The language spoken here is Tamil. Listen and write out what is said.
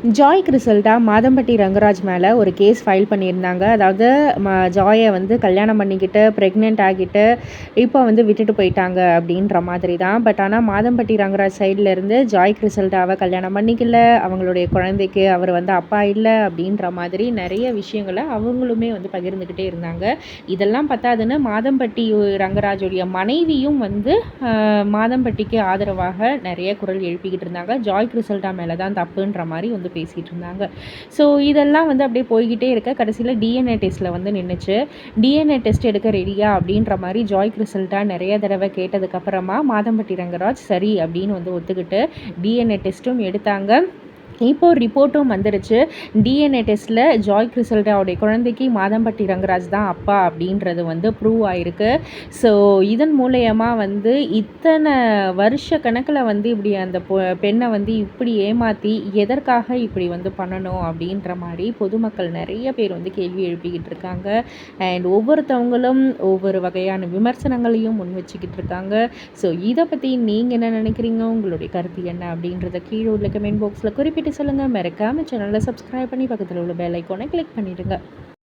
ஜாய் கிறிசல்டா மாதம்பட்டி ரங்கராஜ் மேலே ஒரு கேஸ் ஃபைல் பண்ணியிருந்தாங்க. அதாவது ஜாயை வந்து கல்யாணம் பண்ணிக்கிட்டு ப்ரெக்னென்ட் ஆகிட்டு இப்போ வந்து விட்டுட்டு போயிட்டாங்க அப்படின்ற மாதிரி தான். பட் ஆனால் மாதம்பட்டி ரங்கராஜ் சைட்லேருந்து ஜாய் கிறிசல்டாவை கல்யாணம் பண்ணிக்கல, அவங்களுடைய குழந்தைக்கு அவர் வந்து அப்பா இல்லை அப்படின்ற மாதிரி நிறைய விஷயங்களை அவங்களுமே வந்து பகிர்ந்துக்கிட்டே இருந்தாங்க. இதெல்லாம் பத்தாதுன்னு மாதம்பட்டி ரங்கராஜுடைய மனைவியும் வந்து மாதம்பட்டிக்கு ஆதரவாக நிறைய குரல் எழுப்பிக்கிட்டு இருந்தாங்க. ஜாய் கிறிசல்டா மேலே தான் தப்புன்ற மாதிரி வந்து பேசிகிட்டு இருந்தாங்க. ஸோ இதெல்லாம் வந்து அப்படியே போய்கிட்டே இருக்க கடைசியில் டிஎன்ஏ டெஸ்ட்டில் வந்து நின்றுச்சு. டிஎன்ஏ டெஸ்ட் எடுக்க ரெடியா அப்படின்ற மாதிரி ஜாய் கிறிசல்டா நிறைய தடவை கேட்டதுக்கப்புறமா மாதம்பட்டி ரங்கராஜ் சரி அப்படின்னு வந்து ஒத்துக்கிட்டு டிஎன்ஏ டெஸ்ட்டும் எடுத்தாங்க. இப்போது ரிப்போர்ட்டும் வந்துடுச்சு. டிஎன்ஏ டெஸ்ட்டில் ஜாய் கிறிசல்டாவுடைய குழந்தைக்கு மாதம்பட்டி ரங்கராஜ் தான் அப்பா அப்படின்றது வந்து ப்ரூவ் ஆகிருக்கு. ஸோ இதன் மூலயமா வந்து இத்தனை வருஷ கணக்கில் வந்து இப்படி அந்த பெண்ணை வந்து இப்படி ஏமாற்றி எதற்காக இப்படி வந்து பண்ணணும் அப்படின்ற மாதிரி பொதுமக்கள் நிறைய பேர் வந்து கேள்வி எழுப்பிக்கிட்டு இருக்காங்க. அண்ட் ஒவ்வொருத்தவங்களும் ஒவ்வொரு வகையான விமர்சனங்களையும் முன் வச்சுக்கிட்டு இருக்காங்க. ஸோ இதை பற்றி நீங்கள் என்ன நினைக்கிறீங்க, உங்களுடைய கருத்து என்ன அப்படின்றத கீழே உள்ள கமெண்ட் பாக்ஸில் குறிப்பிட்டு சொல்லுங்கள். மறக்காம சேனலை சப்ஸ்கிரைப் பண்ணி பக்கத்தில் உள்ள பெல் ஐக்கானை கிளிக் பண்ணிவிடுங்க.